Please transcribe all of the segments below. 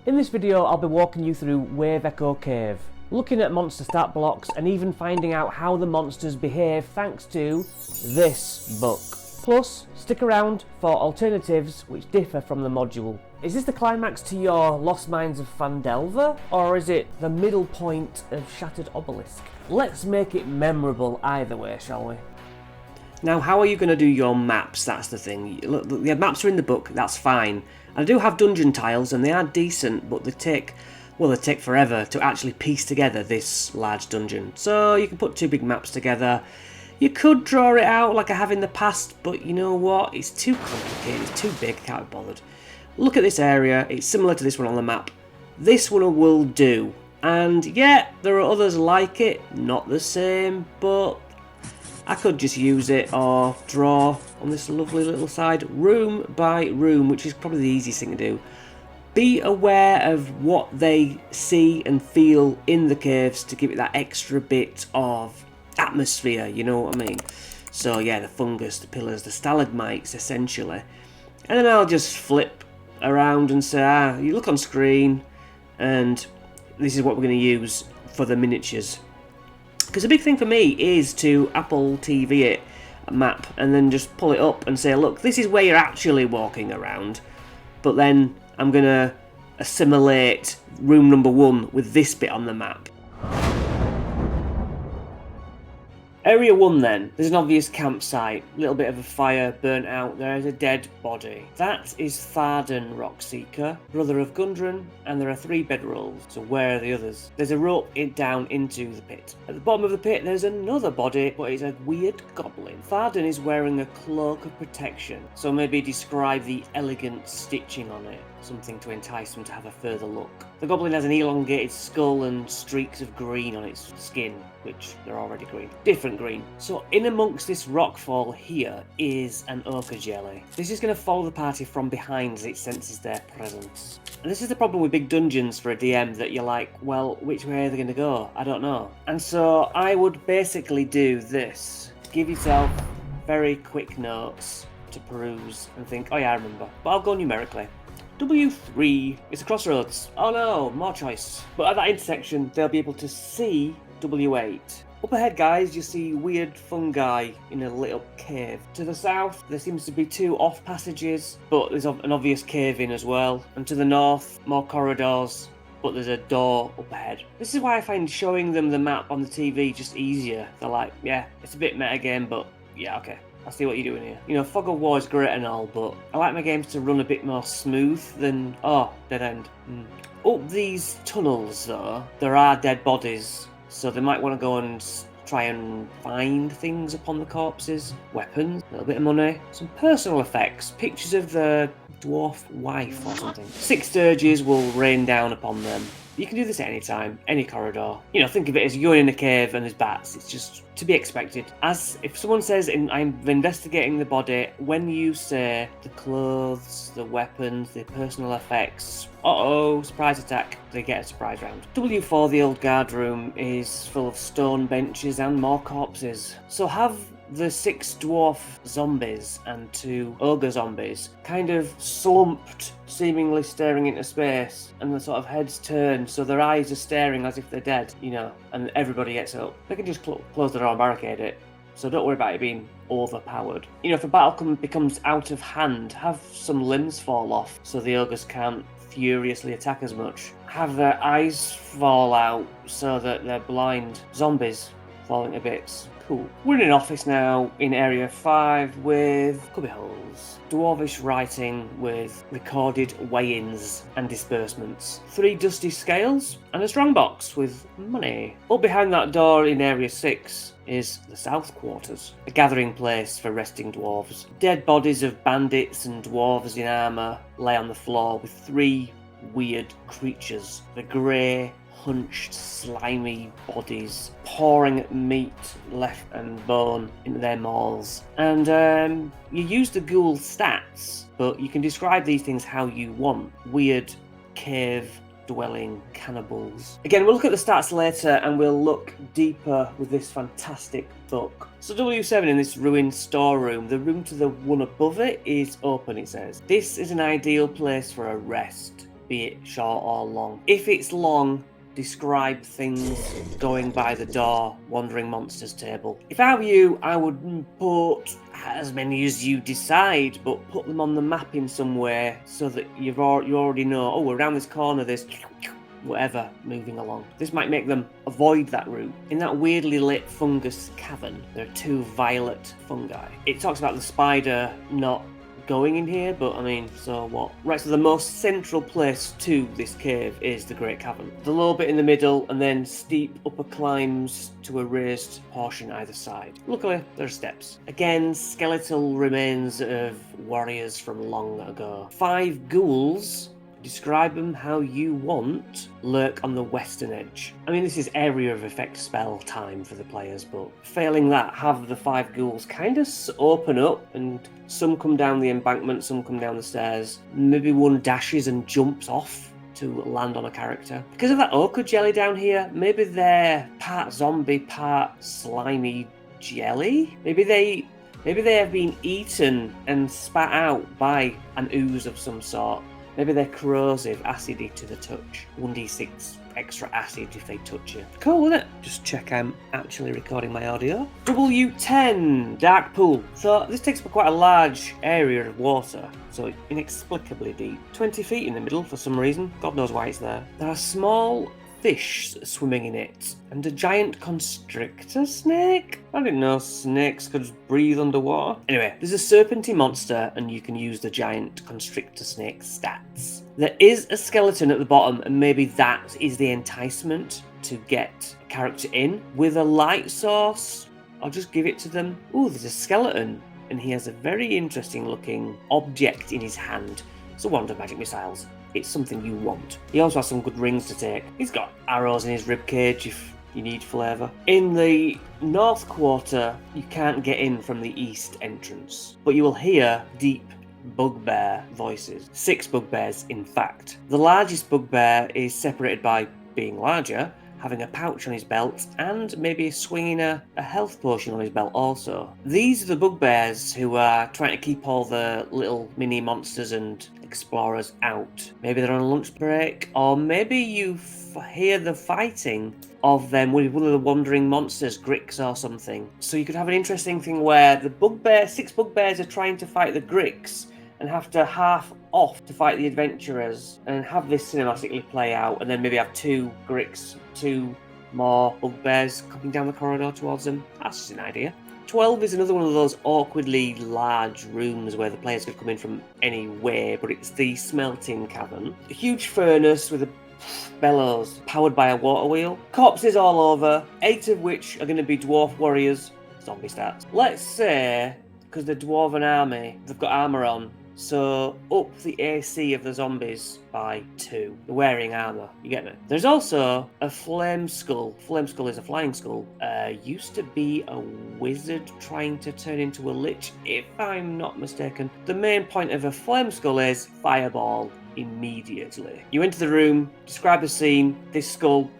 In this video I'll be walking you through Wave Echo Cave, looking at monster stat blocks and even finding out how the monsters behave thanks to this book. Plus, stick around for alternatives which differ from the module. Is this the climax to your Lost Mines of Phandelver, or is it the middle point of Shattered Obelisk? Let's make it memorable either way, shall we? Now, how are you going to do your maps? That's the thing. Look, the maps are in the book, that's fine. I do have dungeon tiles and they are decent, but they take forever to actually piece together this large dungeon. So you can put two big maps together. You could draw it out like I have in the past, but you know what? It's too complicated, it's too big, can't be bothered. Look at this area, it's similar to this one on the map. This one will do. And yeah, there are others like it, not the same, but I could just use it or draw on this lovely little side, room by room, which is probably the easiest thing to do. Be aware of what they see and feel in the caves to give it that extra bit of atmosphere, you know what I mean? So yeah, the fungus, the pillars, the stalagmites essentially. And then I'll just flip around and say, you look on screen and this is what we're going to use for the miniatures. Because the big thing for me is to Apple TV it, a map, and then just pull it up and say, look, this is where you're actually walking around. But then I'm going to assimilate room number 1 with this bit on the map. Area 1 then, there's an obvious campsite, a little bit of a fire burnt out, there is a dead body. That is Tharden Rockseeker, brother of Gundren, and there are 3 bedrolls, so where are the others? There's a rope down into the pit. At the bottom of the pit there's another body, but it's a weird goblin. Tharden is wearing a cloak of protection, so maybe describe the elegant stitching on it. Something to entice them to have a further look. The goblin has an elongated skull and streaks of green on its skin, which they're already green. Different green. So in amongst this rockfall here is an ochre jelly. This is going to follow the party from behind as it senses their presence. And this is the problem with big dungeons for a DM, that you're like, well, which way are they going to go? I don't know. And so I would basically do this. Give yourself very quick notes to peruse and think, oh yeah, I remember. But I'll go numerically. W3 is a crossroads. Oh no, more choice. But at that intersection, they'll be able to see W8. Up ahead, guys, you see weird fungi in a lit up cave. To the south, there seems to be 2 off passages, but there's an obvious cave in as well. And to the north, more corridors, but there's a door up ahead. This is why I find showing them the map on the TV just easier. They're like, yeah, it's a bit meta game, but yeah, okay. I see what you're doing here. You know, Fog of War is great and all, but I like my games to run a bit more smooth than... Oh, dead end. Up these tunnels, though, there are dead bodies, so they might want to go and try and find things upon the corpses. Weapons, a little bit of money, some personal effects, pictures of the dwarf wife or something. 6 sturges will rain down upon them. You can do this at any time, any corridor. You know, think of it as you're in a cave and there's bats. It's just to be expected. As if someone says, I'm investigating the body, when you say the clothes, the weapons, the personal effects, uh-oh, surprise attack, they get a surprise round. W4, the old guard room, is full of stone benches and more corpses. So have the 6 dwarf zombies and 2 ogre zombies kind of slumped, seemingly staring into space, and the sort of heads turned so their eyes are staring as if they're dead, you know, and everybody gets up. They can just close the door and barricade it, so don't worry about it being overpowered. You know, if a battle becomes out of hand, have some limbs fall off so the ogres can't furiously attack as much. Have their eyes fall out so that they're blind. Zombies falling to bits. Cool. We're in an office now in Area 5 with cubbyholes, dwarvish writing with recorded weigh-ins and disbursements, 3 dusty scales, and a strongbox with money. Up behind that door in Area 6 is the South Quarters, a gathering place for resting dwarves. Dead bodies of bandits and dwarves in armour lay on the floor with 3 weird creatures. The grey, hunched, slimy bodies pouring meat, left and bone into their maws. And you use the ghoul stats, but you can describe these things how you want. Weird cave dwelling cannibals. Again, we'll look at the stats later and we'll look deeper with this fantastic book. So W7 in this ruined storeroom, the room to the one above it is open, it says. This is an ideal place for a rest. be it short or long. If it's long, describe things going by the door, wandering monsters table. If I were you, I would put as many as you decide, but put them on the map in some way so that you already know, oh, around this corner there's whatever moving along. This might make them avoid that route. In that weirdly lit fungus cavern, there are 2 violet fungi. It talks about the spider not going in here, but I mean, so what? Right, so the most central place to this cave is the Great Cavern. The low bit in the middle, and then steep upper climbs to a raised portion either side. Luckily, there are steps. Again, skeletal remains of warriors from long ago. 5 ghouls, describe them how you want, lurk on the western edge. I mean, this is area of effect spell time for the players, but failing that, have the 5 ghouls kind of open up, and some come down the embankment, some come down the stairs. Maybe one dashes and jumps off to land on a character. Because of that ochre jelly down here, maybe they're part zombie, part slimy jelly? Maybe they have been eaten and spat out by an ooze of some sort. Maybe they're corrosive, acidy to the touch. 1d6 extra acid if they touch you. Cool, isn't it? Just check I'm actually recording my audio. W10, dark pool. So this takes up quite a large area of water, so inexplicably deep. 20 feet in the middle for some reason. God knows why it's there. There are small fish swimming in it, and a giant constrictor snake? I didn't know snakes could breathe underwater. Anyway, there's a serpentine monster, and you can use the giant constrictor snake stats. There is a skeleton at the bottom, and maybe that is the enticement to get a character in. With a light source, I'll just give it to them. Ooh, there's a skeleton, and he has a very interesting looking object in his hand. It's a wand of magic missiles. It's something you want. He also has some good rings to take. He's got arrows in his ribcage if you need flavour. In the north quarter, you can't get in from the east entrance, but you will hear deep bugbear voices. 6 bugbears, in fact. The largest bugbear is separated by being larger, having a pouch on his belt, and maybe swinging a health potion on his belt also. These are the bugbears who are trying to keep all the little mini monsters and explorers out. Maybe they're on a lunch break, or maybe you hear the fighting of them with one of the wandering monsters, Gricks or something. So you could have an interesting thing where the 6 bugbears are trying to fight the Gricks and have to half off to fight the adventurers and have this cinematically play out, and then maybe have 2 Gricks, 2 more bugbears coming down the corridor towards them. That's just an idea. 12 is another one of those awkwardly large rooms where the players could come in from any way, but it's the Smelting Cavern. A huge furnace with a bellows powered by a water wheel. Corpses all over, 8 of which are going to be dwarf warriors. Zombie stats. Let's say, because the Dwarven army, they've got armour on, so up the AC of the zombies by 2. They're wearing armour, you get me? There's also a flame skull. Flame skull is a flying skull. Used to be a wizard trying to turn into a lich, if I'm not mistaken. The main point of a flame skull is fireball immediately. You enter the room, describe the scene, this skull,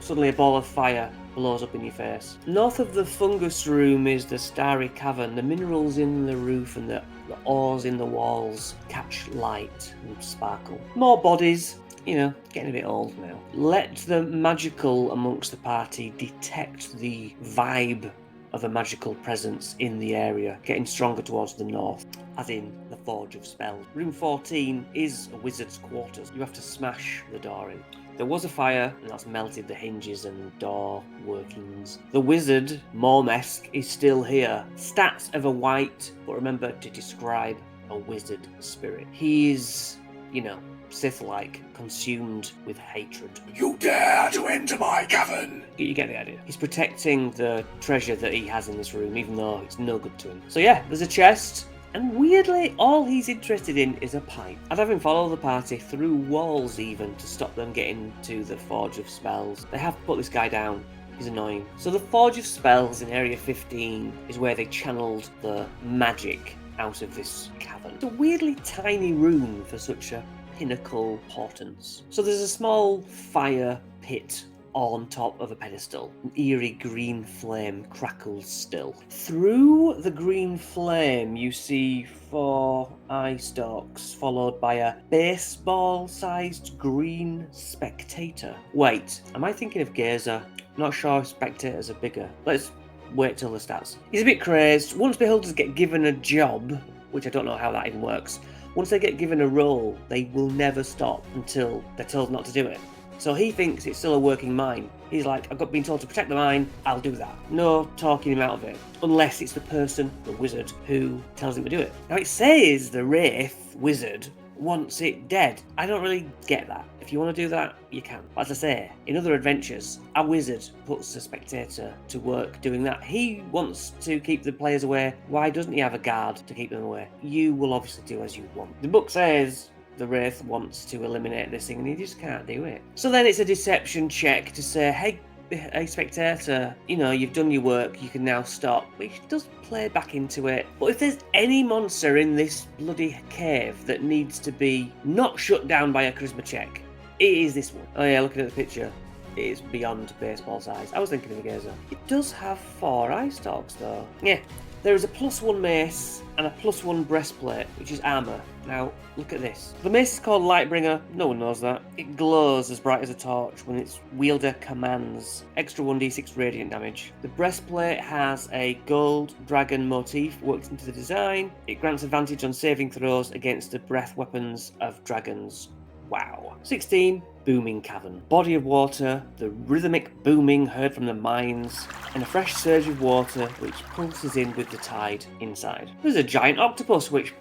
suddenly a ball of fire blows up in your face. North of the fungus room is the starry cavern. The minerals in the roof and the ores in the walls catch light and sparkle. More bodies, you know, getting a bit old now. Let the magical amongst the party detect the vibe of a magical presence in the area, getting stronger towards the north, as in the Forge of Spells. Room 14 is a wizard's quarters. You have to smash the door in. There was a fire, and that's melted the hinges and door workings. The wizard, Mormesk, is still here. Stats of a white, but remember to describe a wizard spirit. He's, you know, Sith-like, consumed with hatred. You dare to enter my cavern! You get the idea. He's protecting the treasure that he has in this room, even though it's no good to him. So yeah, there's a chest. And weirdly, all he's interested in is a pipe. I'd have him follow the party through walls even to stop them getting to the Forge of Spells. They have to put this guy down. He's annoying. So the Forge of Spells in Area 15 is where they channeled the magic out of this cavern. It's a weirdly tiny room for such a pinnacle portents. So there's a small fire pit on top of a pedestal. An eerie green flame crackles still. Through the green flame, you see 4 eye stalks, followed by a baseball-sized green spectator. Wait, am I thinking of Gazer? Not sure if spectators are bigger. Let's wait till the stats. He's a bit crazed. Once beholders get given a job, which I don't know how that even works, once they get given a role, they will never stop until they're told not to do it. So he thinks it's still a working mine. He's like, I've been told to protect the mine, I'll do that. No talking him out of it. Unless it's the person, the wizard, who tells him to do it. Now it says the Wraith wizard wants it dead. I don't really get that. If you want to do that, you can. As I say, in other adventures, a wizard puts a spectator to work doing that. He wants to keep the players away. Why doesn't he have a guard to keep them away? You will obviously do as you want. The book says the Wraith wants to eliminate this thing and he just can't do it. So then it's a deception check to say, hey spectator, you know, you've done your work, you can now stop. Which does play back into it. But if there's any monster in this bloody cave that needs to be not shut down by a charisma check, it is this one. Oh yeah, looking at the picture, it is beyond baseball size. I was thinking of a Gazer. It does have 4 eye stalks though. Yeah. There is a +1 mace and a +1 breastplate, which is armour. Now, look at this. The mace is called Lightbringer. No one knows that. It glows as bright as a torch when its wielder commands. Extra 1d6 radiant damage. The breastplate has a gold dragon motif worked into the design. It grants advantage on saving throws against the breath weapons of dragons. Wow. 16. Booming cavern. Body of water, the rhythmic booming heard from the mines, and a fresh surge of water which pulses in with the tide inside. There's a giant octopus which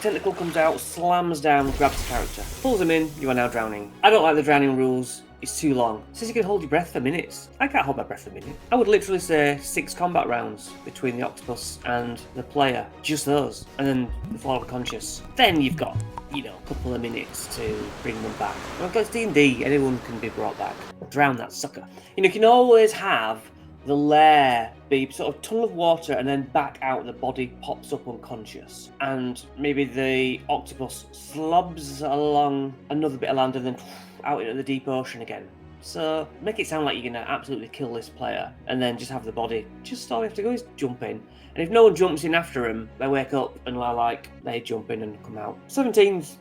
tentacle comes out, slams down, grabs the character. Pulls him in, you are now drowning. I don't like the drowning rules. It's too long. It says you can hold your breath for minutes. I can't hold my breath for a minute. I would literally say 6 combat rounds between the octopus and the player. Just those. And then the fall unconscious. Then you've got, you know, a couple of minutes to bring them back. Well, it's D&D, anyone can be brought back. Drown that sucker. You know, you can always have the lair be sort of tunnel of water and then back out, the body pops up unconscious. And maybe the octopus slobs along another bit of land and then out into the deep ocean again. So make it sound like you're going to absolutely kill this player and then just have the body. Just all you have to go is jump in. And if no one jumps in after him, they wake up and they jump in and come out. 17's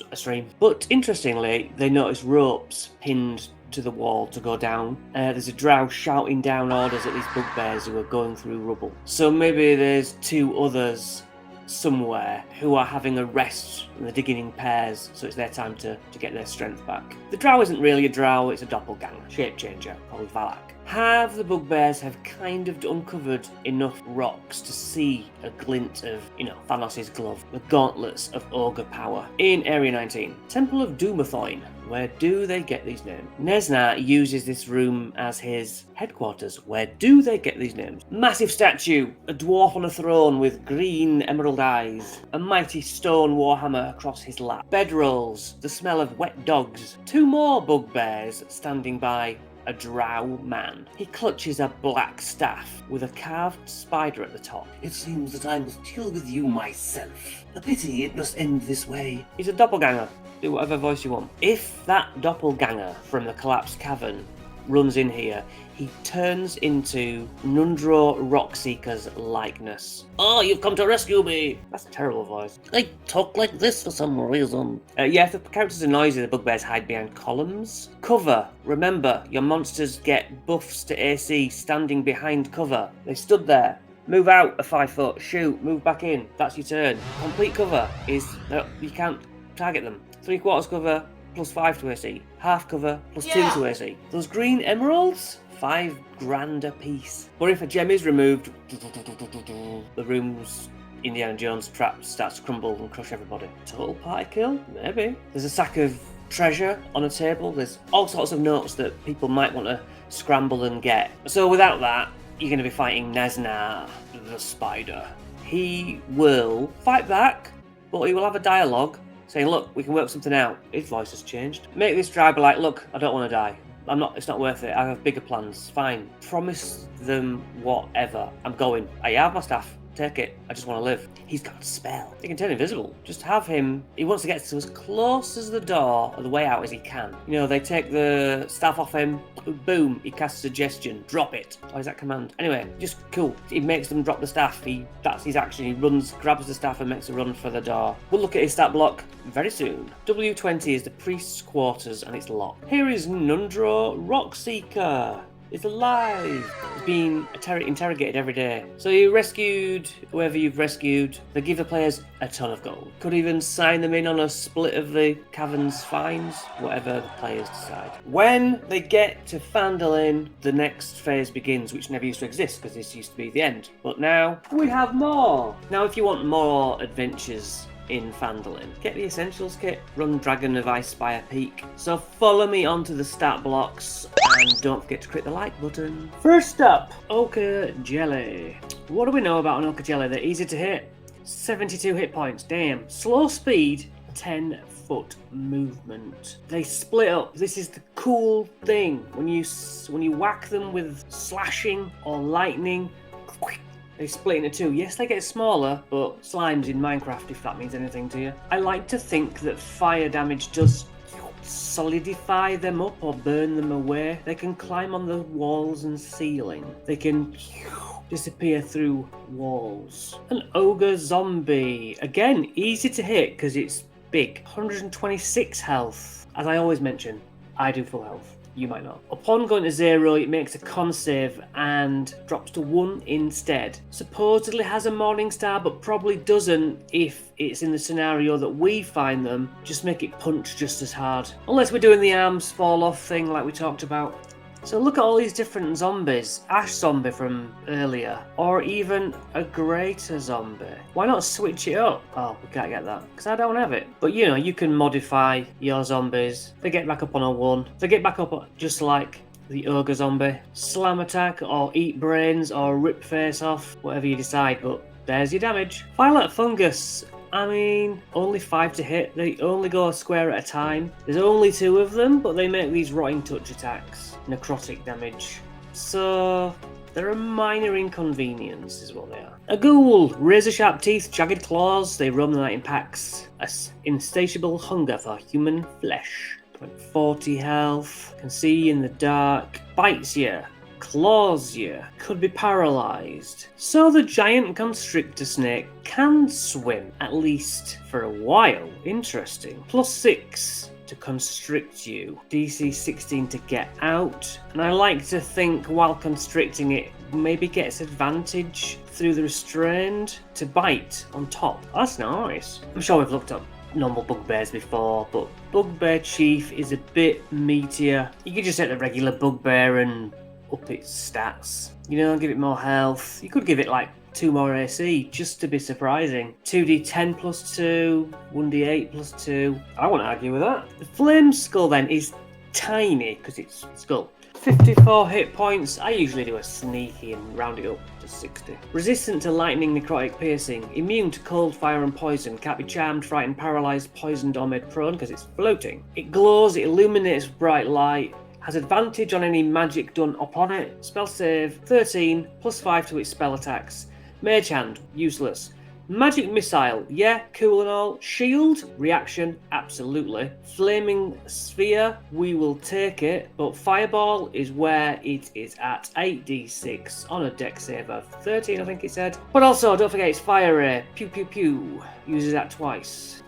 a stream. But interestingly, they notice ropes pinned to the wall to go down. There's a drow shouting down orders at these bugbears who are going through rubble. So maybe there's 2 others somewhere who are having a rest and they're digging in pairs, so it's their time to get their strength back. The drow isn't really a drow, it's a doppelganger, shape changer called Valak. Have the bugbears have kind of uncovered enough rocks to see a glint of, you know, Thanos' glove, the gauntlets of ogre power. In Area 19, Temple of Doomathoin. Where do they get these names? Nesna uses this room as his headquarters. Where do they get these names? Massive statue, a dwarf on a throne with green emerald eyes, a mighty stone warhammer across his lap, bedrolls, the smell of wet dogs, 2 more bugbears standing by a drow man. He clutches a black staff with a carved spider at the top. It seems that I must deal with you myself. A pity it must end this way. He's a doppelganger. Do whatever voice you want. If that doppelganger from the collapsed cavern runs in here, he turns into Nundro Rockseeker's likeness. Oh, you've come to rescue me! That's a terrible voice. I talk like this for some reason. Yeah, if the characters are noisy, the bugbears hide behind columns. Cover. Remember, your monsters get buffs to AC standing behind cover. They stood there. Move out a 5 foot. Shoot. Move back in. That's your turn. Complete cover is... you can't target them. 3/4 cover, +5 to AC. Half cover, +2 to AC. Those green emeralds? 5 grand a piece. But if a gem is removed, the room's Indiana Jones trap starts to crumble and crush everybody. Total party kill? Maybe. There's a sack of treasure on a table. There's all sorts of notes that people might want to scramble and get. So without that, you're going to be fighting Nesna, the spider. He will fight back, but he will have a dialogue saying, look, we can work something out. His voice has changed. Make this driver like, look, I don't want to die. It's not worth it. I have bigger plans. Fine. Promise them whatever. I'm going. I have my staff. take it. I just want to live. He's got a spell. He can turn invisible. Just have him. He wants to get to as close as the door or the way out as he can. You know, they take the staff off him. Boom. He casts suggestion. Drop it. Or is that command? Anyway, just cool. He makes them drop the staff. That's his action. He runs, grabs the staff and makes a run for the door. We'll look at his stat block very soon. W20 is the priest's quarters and it's locked. Here is Nundro Rockseeker. It's alive. It's being interrogated every day. So you rescued whoever you've rescued. They give the players a ton of gold. Could even sign them in on a split of the Caverns fines, whatever the players decide. When they get to Phandelver, the next phase begins, which never used to exist because this used to be the end. But now we have more. Now if you want more adventures in Phandelver, get the Essentials kit, run Dragon of Icespire Peak. So follow me onto the stat blocks and don't forget to click the like button. First up, Ochre Jelly. What do we know about an Ochre Jelly? They're easy to hit, 72 hit points, damn. Slow speed, 10-foot movement. They split up. This is the cool thing. When you whack them with slashing or lightning, they split into two. Yes, they get smaller, but slimes in Minecraft, if that means anything to you. I like to think that fire damage does solidify them up or burn them away. They can climb on the walls and ceiling. They can disappear through walls. An ogre zombie. Again, easy to hit because it's big. 126 health. As I always mention, I do full health. You might not. Upon going to 0, it makes a con save and drops to 1 instead. Supposedly has a morning star, but probably doesn't if it's in the scenario that we find them. Just make it punch just as hard. Unless we're doing the arms fall off thing like we talked about. So look at all these different zombies. Ash zombie from earlier. Or even a greater zombie. Why not switch it up? Oh, we can't get that because I don't have it. But you know, you can modify your zombies. They get back up on a 1. They get back up just like the ogre zombie. Slam attack or eat brains or rip face off. Whatever you decide, but there's your damage. Violet fungus. I mean, only 5 to hit. They only go a square at a time. There's only 2 of them, but they make these rotting touch attacks. Necrotic damage. So they're a minor inconvenience is what they are. A ghoul. Razor sharp teeth, jagged claws. They roam the night in packs. A insatiable hunger for human flesh. 40 health. Can see in the dark. Bites you. Claws you, could be paralysed. So the giant constrictor snake can swim, at least for a while. Interesting. +6 to constrict you. DC 16 to get out. And I like to think while constricting it, maybe gets advantage through the restrained to bite on top. That's nice. I'm sure we've looked up normal bugbears before, but Bugbear Chief is a bit meatier. You could just take the regular bugbear and up its stats, you know, give it more health. You could give it like 2 more AC just to be surprising. 2d10 +2, 1d8 +2. I won't argue with that. The flame skull then is tiny because it's skull. 54 hit points. I usually do a sneaky and round it up to 60. Resistant to lightning, necrotic, piercing. Immune to cold, fire and poison. Can't be charmed, frightened, paralysed, poisoned or made prone because it's floating. It glows, it illuminates bright light. Has advantage on any magic done upon it. Spell save 13 +5 to its spell attacks. Mage hand, useless. Magic missile, yeah, cool and all. Shield, reaction, absolutely. Flaming sphere, we will take it. But fireball is where it is at. 8d6 on a dex save of 13, I think it said. But also, don't forget it's fire ray. Pew pew pew. Uses that twice.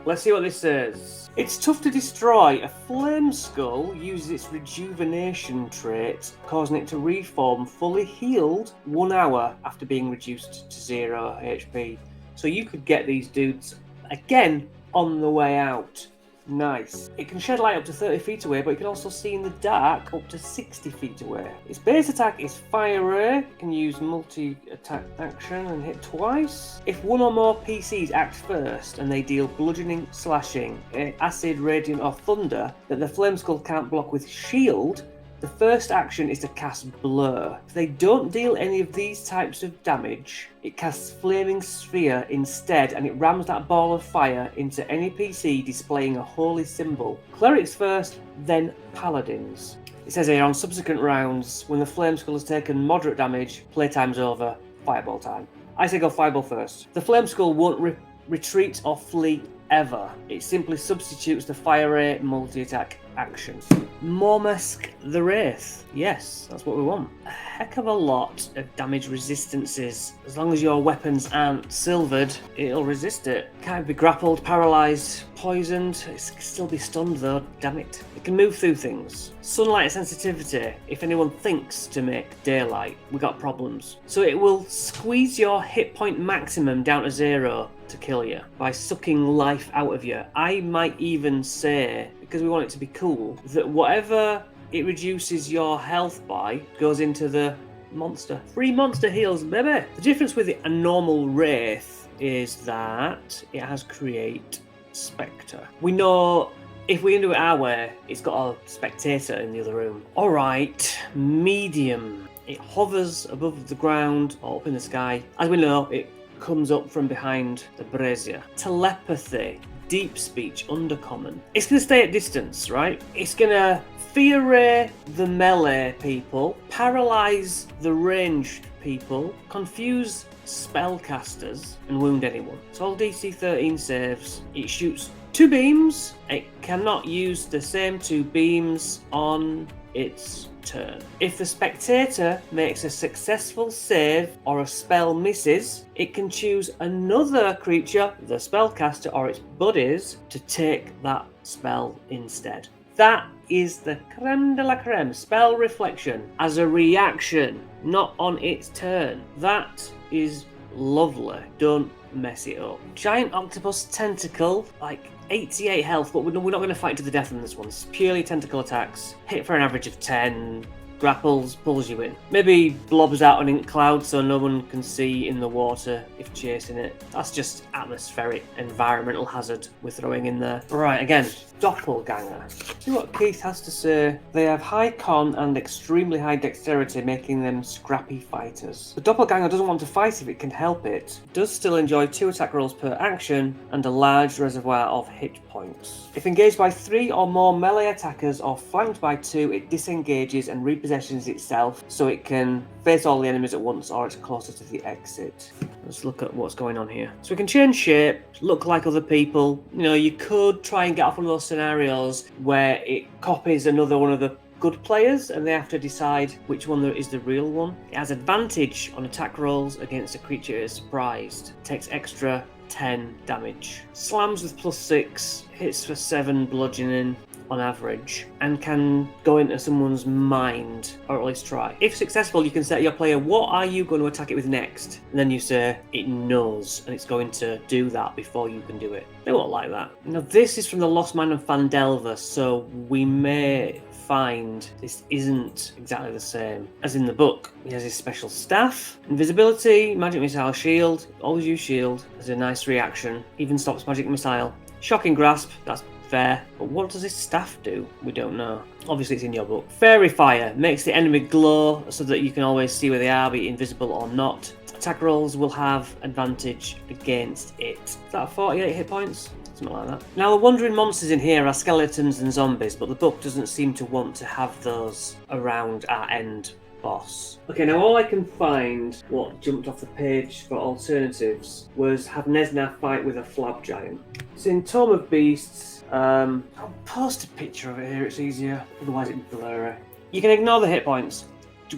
Let's see what this says. It's tough to destroy. A flame skull uses its rejuvenation trait, causing it to reform fully healed 1 hour after being reduced to 0 HP. So you could get these dudes again on the way out. Nice. It can shed light up to 30 feet away, but it can also see in the dark up to 60 feet away. Its base attack is Fire Ray. It can use multi-attack action and hit twice. If 1 or more PCs act first and they deal bludgeoning, slashing, acid, radiant or thunder that the flame skull can't block with shield, the first action is to cast Blur. If they don't deal any of these types of damage, it casts Flaming Sphere instead, and it rams that ball of fire into any PC displaying a holy symbol. Clerics first, then Paladins. It says here, on subsequent rounds, when the Flame Skull has taken moderate damage, playtime's over, fireball time. I say go fireball first. The flame skull won't retreat or flee ever. It simply substitutes the fire ray multi-attack action. Mormesk the Wraith. Yes, that's what we want. A heck of a lot of damage resistances. As long as your weapons aren't silvered, it'll resist it. Can't be grappled, paralysed, poisoned. It can still be stunned though, damn it. It can move through things. Sunlight sensitivity. If anyone thinks to make daylight, we got problems. So it will squeeze your hit point maximum down to 0 to kill you by sucking life out of you. I might even say, because we want it to be cool, that whatever it reduces your health by goes into the monster. Free monster heals, baby! The difference with a normal Wraith is that it has Create Spectre. We know if we can do it our way, it's got a spectator in the other room. Alright, medium. It hovers above the ground or up in the sky. As we know, it comes up from behind the brazier. Telepathy, deep speech, undercommon. It's going to stay at distance, right? It's going to fear ray the melee people, paralyze the ranged people, confuse spellcasters, and wound anyone. So all DC 13 saves. It shoots 2 beams. It cannot use the same 2 beams on its turn. If the spectator makes a successful save or a spell misses, it can choose another creature, the spellcaster or its buddies, to take that spell instead. That is the creme de la creme. Spell reflection as a reaction, not on its turn. That is lovely. Don't mess it up. Giant octopus tentacle, like 88 health, but we're not going to fight to the death on this one. It's purely tentacle attacks. Hit for an average of 10. Grapples, pulls you in. Maybe blobs out an ink cloud so no one can see in the water if chasing it. That's just atmospheric environmental hazard we're throwing in there. Right, again, doppelganger. See what Keith has to say. They have high con and extremely high dexterity, making them scrappy fighters. The doppelganger doesn't want to fight if it can help it. Does still enjoy 2 attack rolls per action and a large reservoir of hit points. If engaged by 3 or more melee attackers or flanked by 2, it disengages and repossessions itself so it can face all the enemies at once or it's closer to the exit. Let's look at what's going on here. So we can change shape, look like other people. You know, you could try and get off one of those scenarios where it copies another one of the good players and they have to decide which one is the real one. It has advantage on attack rolls against a creature it is surprised. It takes extra 10 damage. Slams with +6, hits for 7 bludgeoning on average, and can go into someone's mind, or at least try. If successful, you can say to your player, what are you going to attack it with next? And then you say, it knows, and it's going to do that before you can do it. They won't like that. Now, this is from the Lost Man of Phandelver, so we may find this isn't exactly the same as in the book. He has his special staff, invisibility, magic missile, shield. Always use shield as a nice reaction. Even stops magic missile. Shocking grasp, that's fair. But what does his staff do? We don't know. Obviously it's in your book. Fairy fire makes the enemy glow so that you can always see where they are, be it invisible or not. Attack rolls will have advantage against it. Is that 48 hit points? Something like that. Now, the wandering monsters in here are skeletons and zombies, but the book doesn't seem to want to have those around our end boss. Okay, now all I can find, what jumped off the page for alternatives, was have Nesna fight with a flab giant. It's in Tome of Beasts. I'll post a picture of it here, it's easier, otherwise it'd be blurry. You can ignore the hit points.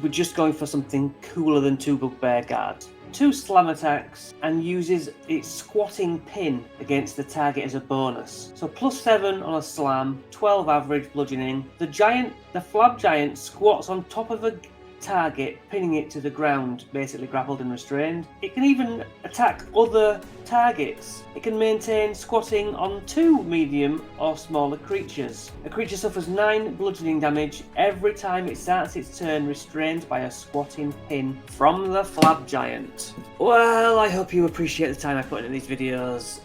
We're just going for something cooler than 2 bugbear guards. 2 slam attacks and uses its squatting pin against the target as a bonus. So +7 on a slam, 12 average bludgeoning. The flab giant squats on top of a target, pinning it to the ground, basically grappled and restrained. It can even attack other targets. It can maintain squatting on 2 medium or smaller creatures. A creature suffers 9 bludgeoning damage every time it starts its turn restrained by a squatting pin from the flab giant. Well, I hope you appreciate the time I put into these videos.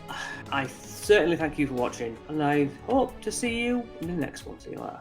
I certainly thank you for watching, and I hope to see you in the next one. See you later.